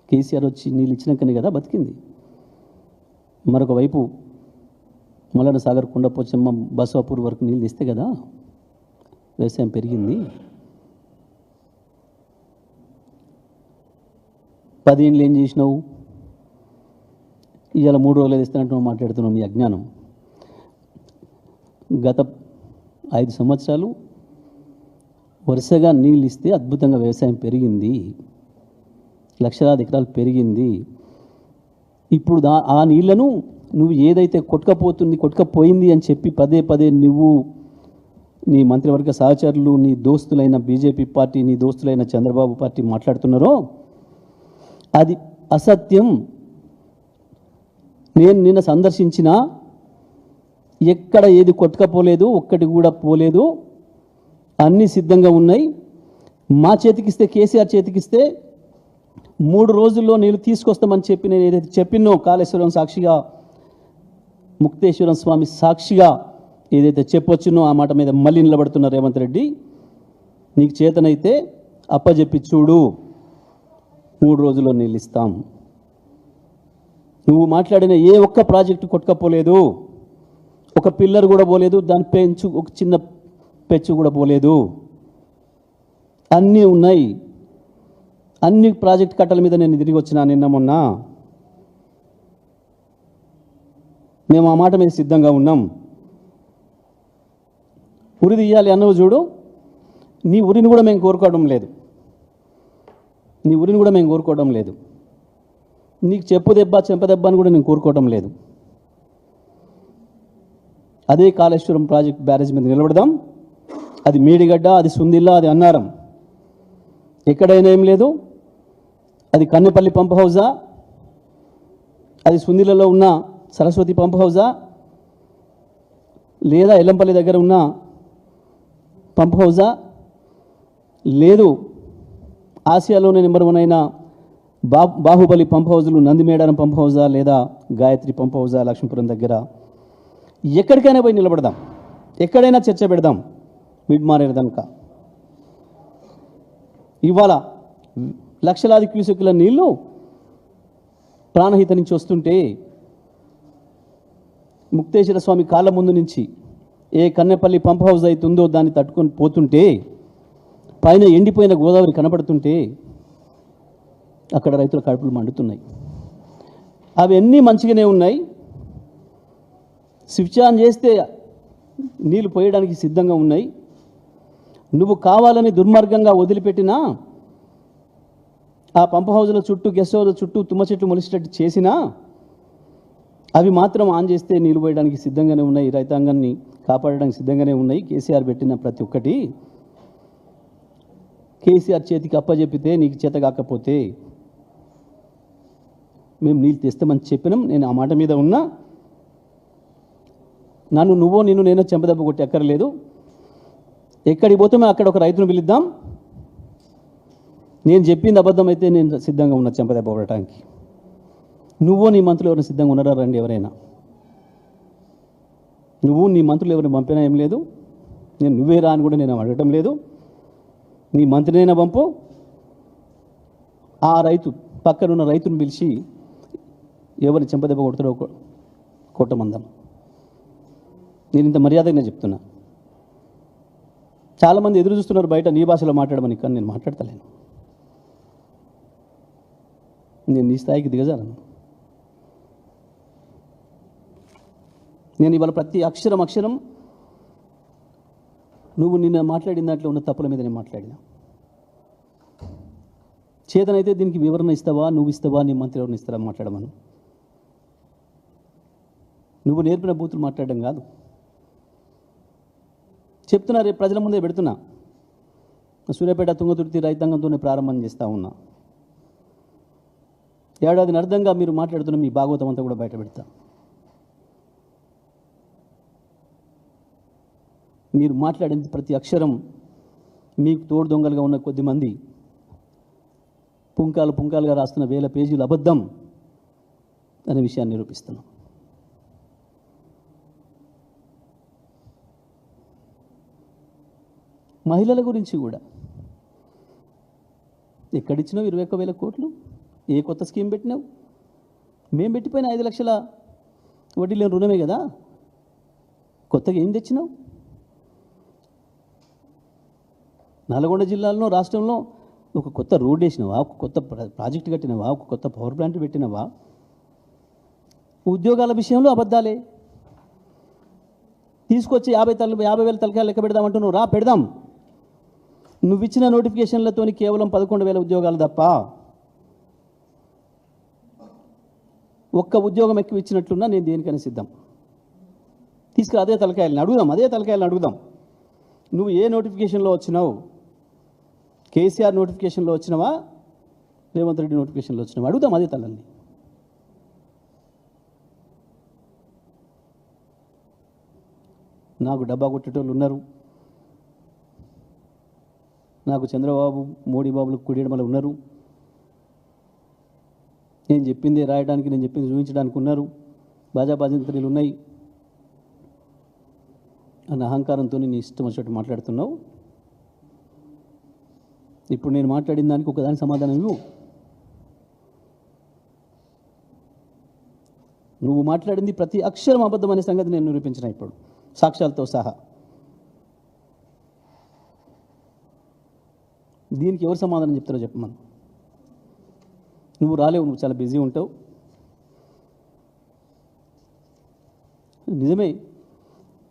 [SPEAKER 1] కేసీఆర్ వచ్చి నీళ్ళు ఇచ్చినాకనే కదా బతికింది. మరొక వైపు మల్లన్న సాగర్, కొండపోచమ్మ, బసవాపూర్ వరకు నీళ్ళు ఇస్తే కదా వ్యవసాయం పెరిగింది. 10 ఏళ్ళు ఏం చేసినావు? ఇవాళ 3 రోజులు ఇస్తున్నట్టు మాట్లాడుతున్నావు. నీ అజ్ఞానం. గత 5 సంవత్సరాలు వరుసగా నీళ్ళు ఇస్తే అద్భుతంగా వ్యవసాయం పెరిగింది, లక్షలాది ఎకరాలు పెరిగింది. ఇప్పుడు ఆ నీళ్లను నువ్వు ఏదైతే కొట్టుకపోయింది అని చెప్పి పదే పదే నువ్వు, నీ మంత్రివర్గ సహచరులు, నీ దోస్తులైన బీజేపీ పార్టీ, నీ దోస్తులైన చంద్రబాబు పార్టీ మాట్లాడుతున్నారో అది అసత్యం. నేను నిన్న సందర్శించిన ఎక్కడ ఏది కొట్టుకపోలేదు, ఒక్కటి కూడా పోలేదు, అన్నీ సిద్ధంగా ఉన్నాయి. మా చేతికిస్తే, కేసీఆర్ చేతికిస్తే 3 రోజుల్లో నీళ్ళు తీసుకొస్తామని చెప్పి నేను ఏదైతే చెప్పినో, కాళేశ్వరం సాక్షిగా, ముక్తేశ్వరం స్వామి సాక్షిగా ఏదైతే చెప్పొచ్చునో ఆ మాట మీద మళ్ళీ నిలబడుతున్న రేవంత్ రెడ్డి, నీకు చేతనైతే అప్పచెప్పి చూడు, 3 రోజుల్లో నీళ్ళు ఇస్తాం. నువ్వు మాట్లాడిన ఏ ఒక్క ప్రాజెక్టు కొట్టుకపోలేదు, ఒక పిల్లర్ కూడా పోలేదు, దాని పెంచు ఒక చిన్న పెచ్చు కూడా పోలేదు, అన్నీ ఉన్నాయి. అన్ని ప్రాజెక్ట్ కట్టల మీద నేను తిరిగి వచ్చినా నిన్న మొన్న. మేము ఆ మాట మీద సిద్ధంగా ఉన్నాం. ఉరి తీయాలి అన్నవు చూడు, నీ ఉరిని కూడా మేము కోరుకోవడం లేదు, నీ ఉరిని కూడా మేము కోరుకోవడం లేదు, నీకు చెప్పు దెబ్బ చెంప దెబ్బ అని కూడా నేను కోరుకోవడం లేదు. అదే కాళేశ్వరం ప్రాజెక్ట్ బ్యారేజ్ మీద నిలబడదాం. అది మేడిగడ్డ, అది సుందిల్లా, అది అన్నారం, ఎక్కడైనా ఏం లేదు. అది కన్నెపల్లి పంప్ హౌజా, అది సుందిలలో ఉన్న సరస్వతి పంప్ హౌజా, లేదా ఎల్లంపల్లి దగ్గర ఉన్న పంప్ హౌజా, లేదు ఆసియాలోనే నెంబర్ 1 అయిన బాహుబలి పంప్ హౌజులు నందిమేడారం పంప్ హౌజా, లేదా గాయత్రి పంప్ హౌజా లక్ష్మీపురం దగ్గర, ఎక్కడికైనా పోయి నిలబడదాం, ఎక్కడైనా చర్చ పెడదాం. మిడ్ మారేదాక ఇవాళ లక్షలాది క్యూసెక్కుల నీళ్లు ప్రాణహిత నుంచి వస్తుంటే, ముక్తేశ్వర స్వామి కాళ్ళ ముందు నుంచి ఏ కన్నెపల్లి పంప్ హౌస్ అవుతుందో దాన్ని తట్టుకొని పోతుంటే, పైన ఎండిపోయిన గోదావరి కనపడుతుంటే అక్కడ రైతుల కడుపులు మండుతున్నాయి. అవన్నీ మంచిగానే ఉన్నాయి. స్విచ్ ఆన్ చేస్తే నీళ్లు పోయడానికి సిద్ధంగా ఉన్నాయి. నువ్వు కావాలని దుర్మార్గంగా వదిలిపెట్టినా, ఆ పంప్ హౌజుల చుట్టూ గెస్ట్ హౌజుల చుట్టూ తుమ్మ చెట్లు మొలిసేటట్టు చేసినా, అవి మాత్రం ఆన్ చేస్తే నీళ్ళు పోయడానికి సిద్ధంగానే ఉన్నాయి, రైతాంగాన్ని కాపాడడానికి సిద్ధంగానే ఉన్నాయి. కేసీఆర్ పెట్టిన ప్రతి ఒక్కటి కేసీఆర్ చేతికి అప్పచెప్పితే నీకు చేత కాకపోతే మేము నీళ్ళు తెస్తామని చెప్పినాం. నేను ఆ మాట మీద ఉన్నా. నిన్ను నేనో చెంపదెబ్బ కొట్టి ఎక్కర్లేదు. ఎక్కడికి పోతే మేము అక్కడ ఒక రైతును పిలుద్దాం. నేను చెప్పింది అబద్ధం అయితే నేను సిద్ధంగా ఉన్నా చెంపదెబ్బ కొట్టడానికి. నువ్వు నీ మంత్రులు ఎవరైనా సిద్ధంగా ఉన్నారా? రండి ఎవరైనా. నువ్వు నీ మంత్రులు ఎవరిని పంపినా ఏం లేదు. నేను నువ్వే రా అని కూడా నేను అడగటం లేదు. నీ మంత్రినైనా పంపు. ఆ రైతు పక్కనున్న రైతును పిలిచి ఎవరిని చెంపదెబ్బ కొడతారో కొట్టమందాం. నేను ఇంత మర్యాదగా చెప్తున్నా. చాలామంది ఎదురు చూస్తున్నారు బయట నీ భాషలో మాట్లాడమని, కానీ నేను మాట్లాడతలేను. నేను నీ స్థాయికి దిగజాలను. నేను ఇవాళ ప్రతి అక్షరం నువ్వు నిన్న మాట్లాడిన దాంట్లో ఉన్న తప్పుల మీద నేను మాట్లాడినా. చేతనైతే దీనికి వివరణ ఇస్తావా, నువ్వు ఇస్తావా, నీ మంత్రి ఎవరిని ఇస్తారా మాట్లాడమను. నువ్వు నేర్పిన బూతులు మాట్లాడడం కాదు చెప్తున్నా. రేపు ప్రజల ముందే పెడుతున్నా. సూర్యాపేట తుంగతుర్తి రైతాంగంతోనే ప్రారంభం చేస్తూ ఉన్నా. ఏడాదిని అర్థంగా మీరు మాట్లాడుతున్న మీ భాగవతం అంతా కూడా బయట పెడతా. మీరు మాట్లాడిన ప్రతి అక్షరం మీకు తోడు దొంగలుగా ఉన్న కొద్దిమంది పుంకాలుగా రాస్తున్న 1000 పేజీలు అబద్ధం అనే విషయాన్ని నిరూపిస్తున్నాం. మహిళల గురించి కూడా ఎక్కడిచ్చినావు 21,000 కోట్లు? ఏ కొత్త స్కీమ్ పెట్టినావు? మేము పెట్టిపోయిన 5 లక్షల వడ్డీ లేని రుణమే కదా. కొత్తగా ఏం తెచ్చినావు? నల్గొండ జిల్లాలో రాష్ట్రంలో ఒక కొత్త రోడ్ వేసినవా? ఒక కొత్త ప్రాజెక్టు కట్టినవా? ఒక కొత్త పవర్ ప్లాంట్ పెట్టినవా? ఉద్యోగాల విషయంలో అబద్ధాలే. తీసుకొచ్చి 50,000 తలకాయలు లెక్క పెడదామంటున్నావు. రా పెడదాం. నువ్వు ఇచ్చిన నోటిఫికేషన్లతో కేవలం 11,000 ఉద్యోగాలు తప్ప ఒక్క ఉద్యోగం ఎక్కువ ఇచ్చినట్లున్నా నేను దేనికైనా సిద్ధం. తీసుకురా, అదే తలకాయలని అడుగుదాం. నువ్వు ఏ నోటిఫికేషన్లో వచ్చినావు? కేసీఆర్ నోటిఫికేషన్లో వచ్చినవా, రేవంత్ రెడ్డి నోటిఫికేషన్లో వచ్చినవా? అడుగుదాం అదే తలని. నాకు డబ్బా కొట్టేటోళ్ళు ఉన్నారు. నాకు చంద్రబాబు మోడీ బాబులు కుడియడమల ఉన్నారు. నేను చెప్పింది రాయడానికి, నేను చెప్పింది చూపించడానికి ఉన్నారు. బాజాబాజంత్రీలు ఉన్నాయి. అన్న అహంకారంతో నీ ఇష్టం వచ్చినట్టు మాట్లాడుతున్నావు. ఇప్పుడు నేను మాట్లాడిన దానికి ఒకదాని సమాధానం నువ్వు మాట్లాడింది ప్రతి అక్షరం అబద్ధం అనే సంగతి నేను నిరూపించిన ఇప్పుడు సాక్ష్యాలతో సహా. దీనికి ఎవరు సమాధానం చెప్తారో చెప్పమను. నువ్వు రాలేవు, నువ్వు చాలా బిజీ ఉంటావు. నిజమే,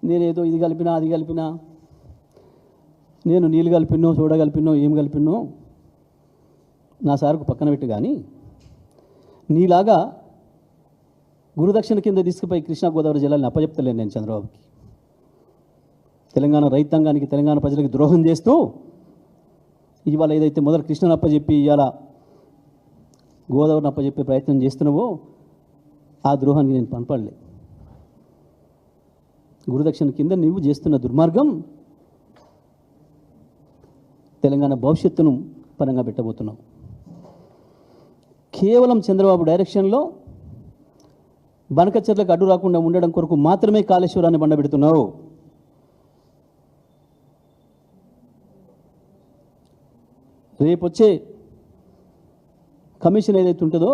[SPEAKER 1] నేనేదో ఇది కలిపినా అది కలిపినా నేను నీళ్ళు కలిపినో సోడా కలిపినో ఏం కలిపినో నా సార్కు పక్కన పెట్టి కానీ నీలాగా గురుదక్షిణ కింద తీసుకుపోయి కృష్ణా గోదావరి జిల్లాని అప్పచెప్తలేను నేను చంద్రబాబుకి. తెలంగాణ రైతాంగానికి తెలంగాణ ప్రజలకు ద్రోహం చేస్తూ ఇవాళ ఏదైతే మొదలు కృష్ణను అప్పచెప్పి ఇవాళ గోదావరిని అప్పచెప్పే ప్రయత్నం చేస్తున్నావో ఆ ద్రోహానికి నేను పనపడలే. గురుదక్షిణ కింద నీవు చేస్తున్న దుర్మార్గం తెలంగాణ భవిష్యత్తును పరంగా పెట్టబోతున్నావు. కేవలం చంద్రబాబు డైరెక్షన్లో బనకచెర్లకు అడ్డు రాకుండా ఉండడం కొరకు మాత్రమే కాళేశ్వరాన్ని బండబెడుతున్నావు. రేపొచ్చే కమిషన్ ఏదైతే ఉంటుందో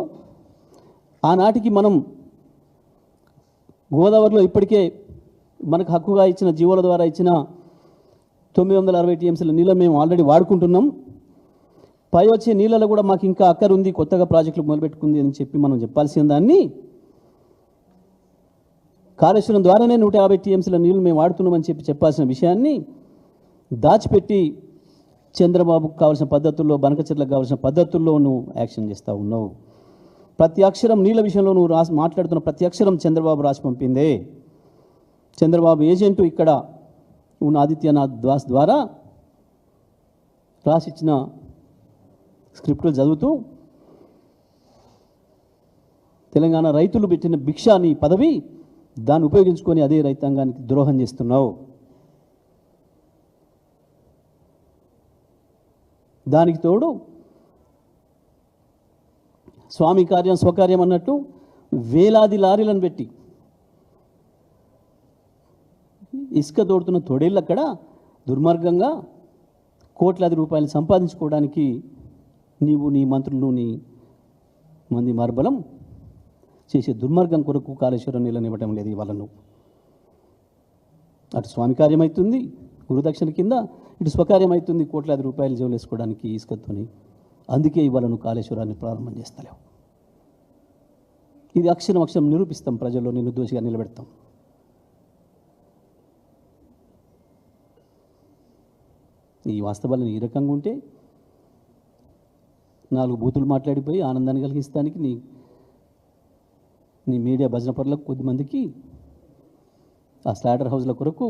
[SPEAKER 1] ఆనాటికి మనం గోదావరిలో ఇప్పటికే మనకు హక్కుగా ఇచ్చిన జీవోల ద్వారా ఇచ్చిన 960 టీఎంసీల నీళ్ళ మేము ఆల్రెడీ వాడుకుంటున్నాం. పై వచ్చే నీళ్ళలో కూడా మాకు ఇంకా అక్కర ఉంది, కొత్తగా ప్రాజెక్టులు మొదలుపెట్టుకుంది అని చెప్పి మనం చెప్పాల్సిన దాన్ని కాళేశ్వరం ద్వారానే 150 టీఎంసీల నీళ్ళు మేము వాడుతున్నామని చెప్పాల్సిన విషయాన్ని దాచిపెట్టి చంద్రబాబుకు కావాల్సిన పద్ధతుల్లో బనకచెర్లకు కావాల్సిన పద్ధతుల్లో నువ్వు యాక్షన్ చేస్తూ ఉన్నావు. ప్రతి అక్షరం నీళ్ళ విషయంలో నువ్వు మాట్లాడుతున్న ప్రతి అక్షరం చంద్రబాబు రాసి పంపిందే. చంద్రబాబు ఏజెంటు ఇక్కడ ఉన్న ఆదిత్యనాథ్ దాస్ ద్వారా రాసిచ్చిన స్క్రిప్టులు చదువుతూ తెలంగాణ రైతులు పెట్టిన భిక్ష నీ పదవి, దాన్ని ఉపయోగించుకొని అదే రైతాంగానికి ద్రోహం చేస్తున్నావు. దానికి తోడు స్వామి కార్యం స్వకార్యం అన్నట్టు వేలాది లారీలను పెట్టి ఇసుక తోడుతున్న తోడేళ్ళు అక్కడ దుర్మార్గంగా కోట్లాది రూపాయలు సంపాదించుకోవడానికి నీవు నీ మంత్రులు నీ మంది మార్బలం చేసే దుర్మార్గం కొరకు కాళేశ్వరం నీళ్ళనివ్వటం లేదు. ఇవాళ నువ్వు అటు స్వామి కార్యం అవుతుంది గురుదక్షిణ కింద, ఇటు స్వకార్యం అవుతుంది కోట్లాది రూపాయలు జోలు వేసుకోవడానికి ఇసుకతోని. అందుకే ఇవాళ నువ్వు కాళేశ్వరాన్ని ప్రారంభం చేస్తలేవు. ఇది అక్షరం నిరూపిస్తాం, ప్రజల్లో నిన్ను దోషిగా నిలబెడతాం. ఈ వాస్తవాలను ఈ రకంగా ఉంటే 4 బూతులు మాట్లాడిపోయి ఆనందాన్ని కలిగిస్తానికి నీ మీడియా భజన పరులకు కొద్దిమందికి ఆ స్లాటర్ హౌస్ల కొరకు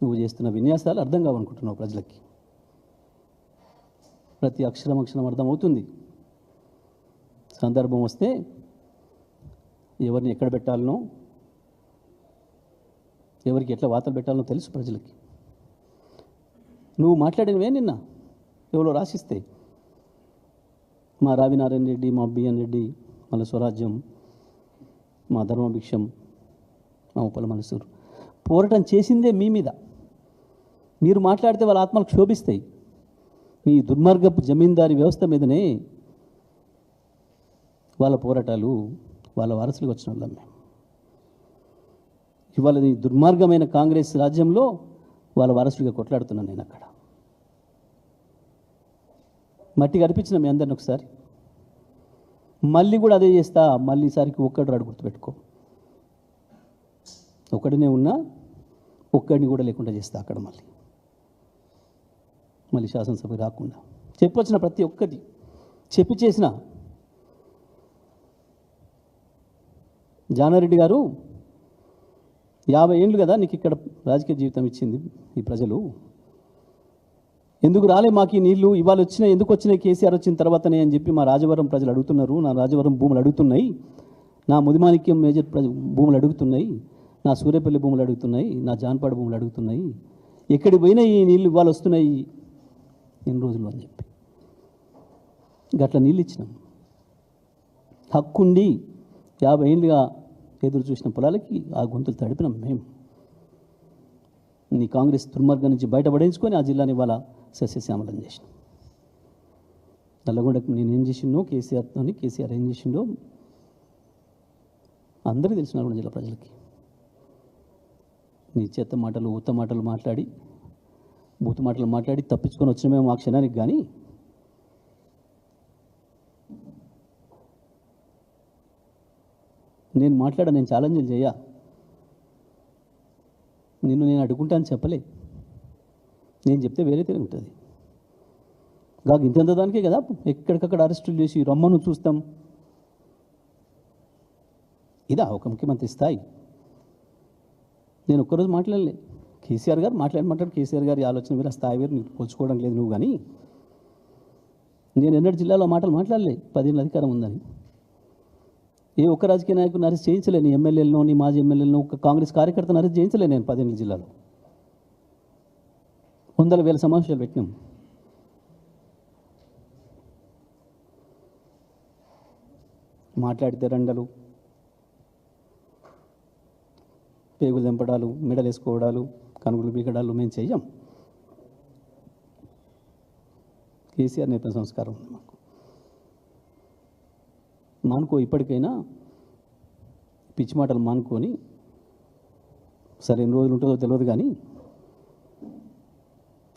[SPEAKER 1] నువ్వు చేస్తున్న విన్యాసాలు అర్థం కావనుకుంటున్నావు ప్రజలకి. ప్రతి అక్షరం అర్థమవుతుంది. సందర్భం వస్తే ఎవరిని ఎక్కడ పెట్టాలనో, ఎవరికి ఎట్లా వార్తలు పెట్టాలనో తెలుసు ప్రజలకి. నువ్వు మాట్లాడినవే నిన్న ఎవరో రాసిస్తే మా రావినారాయణ రెడ్డి, మా బిఎన్ రెడ్డి, మళ్ళీ స్వరాజ్యం, మా ధర్మభిక్షం, మా ఉప్పల మనసూరు పోరాటం చేసిందే మీ మీద. మీరు మాట్లాడితే వాళ్ళ ఆత్మలకు క్షోభిస్తాయి. మీ దుర్మార్గపు జమీందారీ వ్యవస్థ మీదనే వాళ్ళ పోరాటాలు, వాళ్ళ వారసులకు వచ్చిన వాళ్ళం మేము. ఇవాళ నీ దుర్మార్గమైన కాంగ్రెస్ రాజ్యంలో వాళ్ళ వారసుడిగా కొట్లాడుతున్నాను నేను. అక్కడ మట్టి కనిపించిన మీ అందరిని ఒకసారి మళ్ళీ కూడా అదే చేస్తా. మళ్ళీ ఈసారికి ఒక్కడు రాడు, గుర్తుపెట్టుకో. ఒక్కడినే ఉన్నా ఒక్కడిని కూడా లేకుండా చేస్తా అక్కడ. మళ్ళీ శాసనసభ రాకుండా చెప్పొచ్చిన ప్రతి ఒక్కటి చెప్పి చేసిన. జానారెడ్డి గారు 50 ఏళ్ళు కదా నీకు ఇక్కడ రాజకీయ జీవితం ఇచ్చింది ఈ ప్రజలు. ఎందుకు రాలే మాకు ఈ నీళ్లు? ఇవాళ వచ్చినాయి, ఎందుకు వచ్చినాయి కేసీఆర్ వచ్చిన తర్వాతనే అని చెప్పి మా రాజవరం ప్రజలు అడుగుతున్నారు. నా రాజవరం భూములు అడుగుతున్నాయి, నా ముదిమాణిక్యం మేజర్ భూములు అడుగుతున్నాయి, నా సూర్యపల్లి భూములు అడుగుతున్నాయి, నా జాన్పాడు భూములు అడుగుతున్నాయి. ఎక్కడికి పోయినా ఈ నీళ్ళు ఇవాళ వస్తున్నాయి ఎన్ని రోజులు అని చెప్పి గట్ల నీళ్ళు ఇచ్చినాం. హక్కుండి 50 ఏళ్ళుగా ఎదురు చూసిన పొలాలకి ఆ గొంతులు తడిపినాం మేము. నీ కాంగ్రెస్ దుర్మార్గం నుంచి బయటపడేసుకొని ఆ జిల్లాని ఇవాళ సస్యశ్యామలం చేసినాం. నల్లగొండకు నేనేం చేసిండో, కేసీఆర్ ఏం చేసిండో అందరికీ తెలిసిన నల్గొండ జిల్లా ప్రజలకి. నీ చెత్త మాటలు, ఉత్త మాటలు మాట్లాడి, బూతు మాటలు మాట్లాడి తప్పించుకొని వచ్చినమేమో ఆ క్షణానికి. కానీ నేను నేను ఛాలెంజ్లు చేయ, నిన్ను నేను అడుగుంటాను చెప్పలే. నేను చెప్తే వేరే తీరు ఉంటుంది. కాక ఇంత దానికే కదా ఎక్కడికక్కడ అరెస్టులు చేసి రమ్మను చూస్తాం. ఇదా ఒక ముఖ్యమంత్రి స్థాయి? నేను ఒక్కరోజు మాట్లాడలే. కేసీఆర్ గారు మాట్లాడు కేసీఆర్ గారి ఆలోచన వేరు, ఆ స్థాయి వేరు, నీకు పోల్చుకోవడం లేదు నువ్వు. కానీ నేను ఎన్నడూ జిల్లాలో మాటలు మాట్లాడలే 10 ఏళ్ళ అధికారం ఉందని. ఏ ఒక్క రాజకీయ నాయకుని అరెస్ట్ చేయించలేను, ఎమ్మెల్యేలను, నీ మాజీ ఎమ్మెల్యేలను, ఒక కాంగ్రెస్ కార్యకర్తను అరెస్ట్ చేయించలే నేను 10 ఏళ్ళ జిల్లాలో. వందల వేల సమావేశాలు పెట్టినాం. మాట్లాడితే రండలు, పేగులు దింపడాలు, మెడలు వేసుకోవడాలు, కనుగులు బీకడాలు మేము చెయ్యం. కేసీఆర్ నేర్పిన సంస్కారం ఉంది మాకు. మానుకో, ఇప్పటికైనా పిచ్చి మాటలు మానుకొని, సరే ఎన్ని రోజులు ఉంటుందో తెలియదు కానీ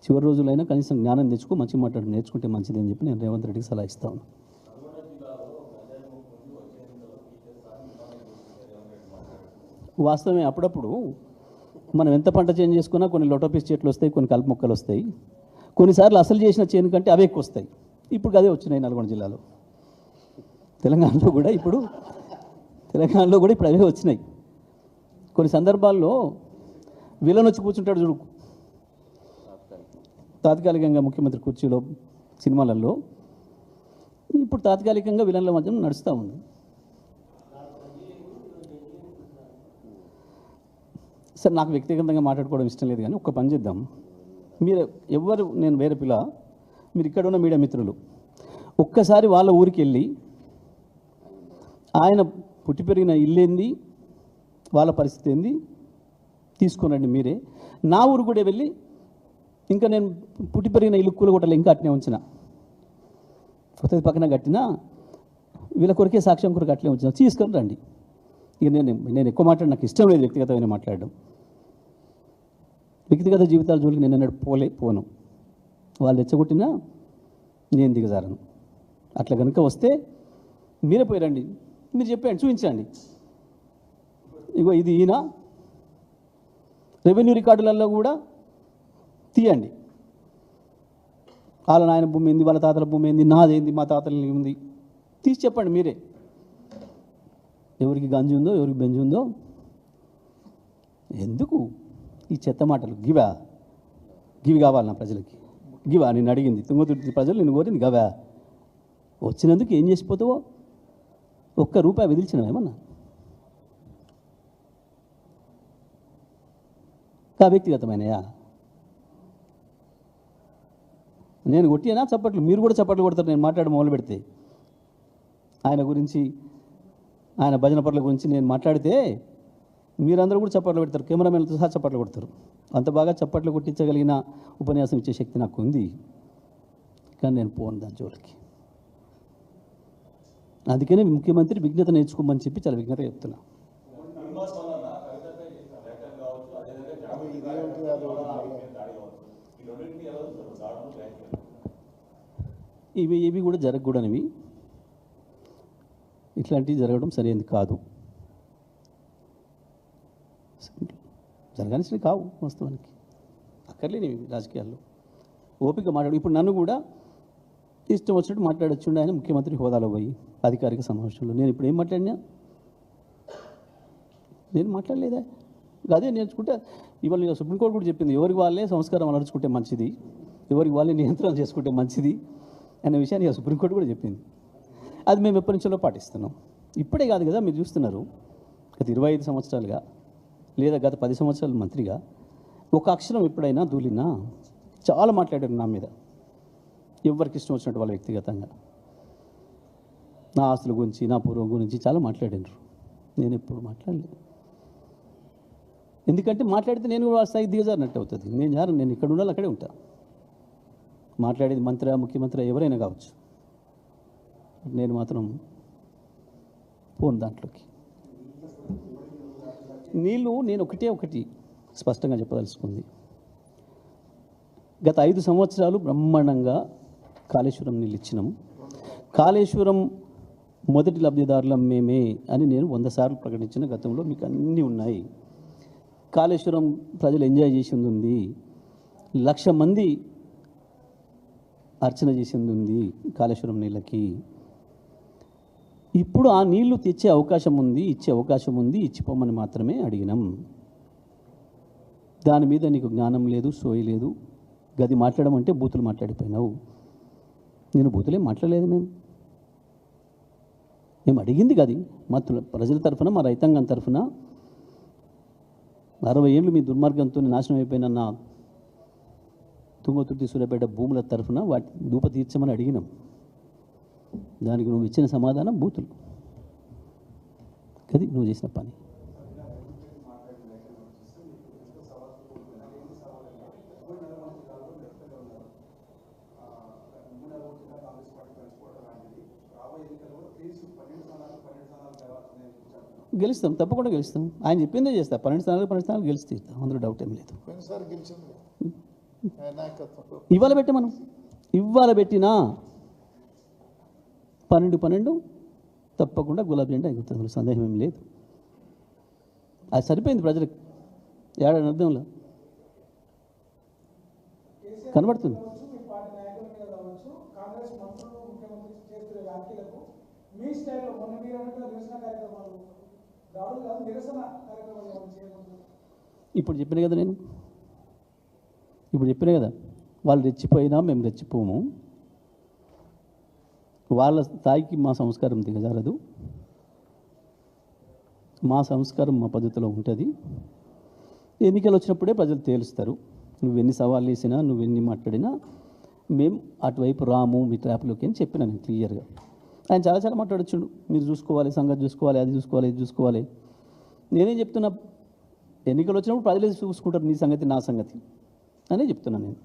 [SPEAKER 1] చివరి రోజులైనా కనీసం జ్ఞానం తెచ్చుకో, మంచి మాట్లాడి నేర్చుకుంటే మంచిది అని చెప్పి నేను రేవంత్ రెడ్డికి సలహా ఇస్తా ఉన్నాను. వాస్తవమే, అప్పుడప్పుడు మనం ఎంత పంట చేంజ్ చేసుకున్నా కొన్ని లోటోపీస్ చెట్లు వస్తాయి, కొన్ని కలుపు మొక్కలు వస్తాయి. కొన్నిసార్లు అసలు చేసిన చేను కంటే అవే ఎక్కువ వస్తాయి. ఇప్పుడు అదే వచ్చినాయి నల్గొండ జిల్లాలో. తెలంగాణలో కూడా ఇప్పుడు అవే వచ్చినాయి. కొన్ని సందర్భాల్లో విలన్ వచ్చి కూర్చుంటాడు చూడు, తాత్కాలికంగా ముఖ్యమంత్రి కుర్చీలో సినిమాలలో. ఇప్పుడు తాత్కాలికంగా విలన్ల మధ్య నడుస్తూ ఉంది. సరే, నాకు వ్యక్తిగతంగా మాట్లాడుకోవడం ఇష్టం లేదు కానీ ఒక్క పని చేద్దాం. మీరు ఎవరు, నేను వేరే పిల్ల, మీరు ఇక్కడ ఉన్న మీడియా మిత్రులు ఒక్కసారి వాళ్ళ ఊరికి వెళ్ళి ఆయన పుట్టి పెరిగిన ఇల్లు ఏంది, వాళ్ళ పరిస్థితి ఏంది తీసుకురండి మీరే. నా ఊరు కూడా వెళ్ళి, ఇంకా నేను పుట్టి పెరిగిన ఇల్లు కూలగొట్టలే, ఇంకా అట్నే ఉంచిన, కొత్తది పక్కన కట్టినా, వీళ్ళ కొరికే సాక్ష్యం కొరకు అట్లే ఉంచిన, తీసుకొని రండి. ఇక నేను ఎక్కువ మాట్లాడి నాకు ఇష్టం లేదు వ్యక్తిగతమైన మాట్లాడడం. వ్యక్తిగత జీవితాల జోలికి నేను ఎన్నడూ పోను. వాళ్ళు రెచ్చగొట్టినా నేను దిగజారను. అట్లా కనుక వస్తే మీరే పోయిరండి, మీరు చెప్పండి, చూపించండి. ఇగో ఇది ఈయన, రెవెన్యూ రికార్డులలో కూడా తీయండి. వాళ్ళ నాయన భూమి ఏంది, వాళ్ళ తాతల భూమి ఏంది, నాదేంది, మా తాతల ఉంది, తీసి చెప్పండి మీరే. ఎవరికి గంజి ఉందో, ఎవరికి బెంజి ఉందో. ఎందుకు ఈ చెత్త మాటలు? గివి కావాలి నా ప్రజలకి? గివా నేను అడిగింది? తుంగతుర్తి ప్రజలు నేను కోరింది గవా? వచ్చినందుకు ఏం చేసిపోతావో? ₹1 విదిల్చినావు ఏమన్నా? వ్యక్తిగతమైనయా? నేను కొట్టినా చప్పట్లు, మీరు కూడా చప్పట్లు కొడతారు నేను మాట్లాడి మొదలు పెడితే. ఆయన గురించి, ఆయన భజన పట్ల గురించి నేను మాట్లాడితే మీరందరూ కూడా చప్పట్లు పెడతారు, కెమెరామెన్లతో సహా చప్పట్లు కొడతారు. అంత బాగా చప్పట్లు కొట్టించగలిగిన ఉపన్యాసం ఇచ్చే శక్తి నాకు ఉంది. కానీ నేను పోను దాని జోలికి. అందుకనే ముఖ్యమంత్రి విజ్ఞత నేర్చుకోమని చెప్పి చాలా విజ్ఞత చెప్తున్నా. ఇవి కూడా జరగకూడనివి, ఇట్లాంటివి జరగడం సరైనది కాదు. జరగాల్సినవి కావు వాస్తవానికి, అక్కర్లేనివి రాజకీయాల్లో. ఓపిక మాట్లాడు. ఇప్పుడు నన్ను కూడా ఇష్టం వచ్చినట్టు మాట్లాడొచ్చుండే ఆయన ముఖ్యమంత్రి హోదాలో పోయి అధికారిక సమావేశంలో. నేను ఇప్పుడు ఏం మాట్లాడినా? నేను మాట్లాడలేదా? అదే నేర్చుకుంటే ఇవాళ సుప్రీంకోర్టు కూడా చెప్పింది, ఎవరికి వాళ్ళే సంస్కారం అలర్చుకుంటే మంచిది, ఎవరికి వాళ్ళే నియంత్రణ చేసుకుంటే మంచిది అనే విషయాన్ని సుప్రీంకోర్టు కూడా చెప్పింది. అది మేము ఎప్పటి నుంచో పాటిస్తున్నాం. ఇప్పుడే కాదు కదా, మీరు చూస్తున్నారు గత 25 సంవత్సరాలుగా లేదా గత 10 సంవత్సరాలు మంత్రిగా ఒక అక్షరం ఎప్పుడైనా దూలినా? చాలా మాట్లాడారు నా మీద, ఎవరికి ఇష్టం వచ్చినట్టు వాళ్ళ వ్యక్తిగతంగా నా ఆస్తుల గురించి, నా పూర్వం గురించి చాలా మాట్లాడినారు. నేను ఎప్పుడు మాట్లాడలేదు. ఎందుకంటే మాట్లాడితే నేను కూడా స్థాయికి దిగజారినట్టు అవుతుంది. నేను ఇక్కడ ఉండాలి, అక్కడే ఉంటా. మాట్లాడేది మంత్రి, ముఖ్యమంత్రి ఎవరైనా కావచ్చు, నేను మాత్రం పోను దాంట్లోకి. నీళ్ళు నేను ఒకటి స్పష్టంగా చెప్పదలుచుకుంది. గత 5 సంవత్సరాలు బ్రహ్మాండంగా కాళేశ్వరం నీళ్ళు ఇచ్చినాం. కాళేశ్వరం మొదటి లబ్ధిదారులం మేమే అని నేను 100 సార్లు ప్రకటించిన గతంలో మీకు అన్నీ ఉన్నాయి. కాళేశ్వరం ప్రజలు ఎంజాయ్ చేసింది ఉంది. 1,00,000 మంది అర్చన చేసింది ఉంది కాళేశ్వరం నీళ్ళకి. ఇప్పుడు ఆ నీళ్లు తెచ్చే అవకాశం ఉంది, ఇచ్చే అవకాశం ఉంది, ఇచ్చిపోమని మాత్రమే అడిగినాం. దాని మీద నీకు జ్ఞానం లేదు, సోయి లేదు. గది మాట్లాడడం అంటే బూతులు మాట్లాడిపోయినావు. నేను బూతులే మాట్లాడలేదు. మేము అడిగింది గది మా ప్రజల తరఫున, మా రైతాంగం తరఫున 60 ఏళ్ళు మీ దుర్మార్గంతో నాశనం అయిపోయిన నా తుంగతుర్తి సూర్యాపేట భూముల తరఫున వాటి దూప తీర్చమని అడిగినాం. దానికి నువ్వు ఇచ్చిన సమాధానం బూతులు. అది నువ్వు చేసిన పని. గెలుస్తాం, తప్పకుండా గెలుస్తాం. ఆయన చెప్పిందే చేస్తా. 12 స్థానాలు గెలిచి తీస్తాం, అందులో డౌట్ ఏం లేదు. ఇవాళ పెట్టే మనం ఇవాళ పెట్టినా 12 తప్పకుండా గులాబీ జెండా ఎగురుతుంది, సందేహం ఏం లేదు. అది సరిపోయింది ప్రజలకు. ఏడాది అర్థంలో కనబడుతుంది. ఇప్పుడు చెప్పిన కదా నేను, ఇప్పుడు చెప్పిన కదా, వాళ్ళు రెచ్చిపోయినా మేము రెచ్చిపోము. వాళ్ళ స్థాయికి మా సంస్కారం దిగజారదు. మా సంస్కారం మా పద్ధతిలో ఉంటుంది. ఎన్నికలు వచ్చినప్పుడే ప్రజలు తేలుస్తారు. నువ్వెన్ని సవాళ్ళు వేసినా, నువ్వెన్ని మాట్లాడినా మేము అటువైపు రాము మీ ట్రాప్లోకి అని చెప్పినా నేను క్లియర్గా. ఆయన చాలా మాట్లాడొచ్చుండు. మీరు చూసుకోవాలి, సంగతి చూసుకోవాలి, అది చూసుకోవాలి, ఇది చూసుకోవాలి. నేనేం చెప్తున్నా, ఎన్నికలు వచ్చినప్పుడు ప్రజలే చూసుకుంటారు నీ సంగతి, నా సంగతి అనే చెప్తున్నా నేను.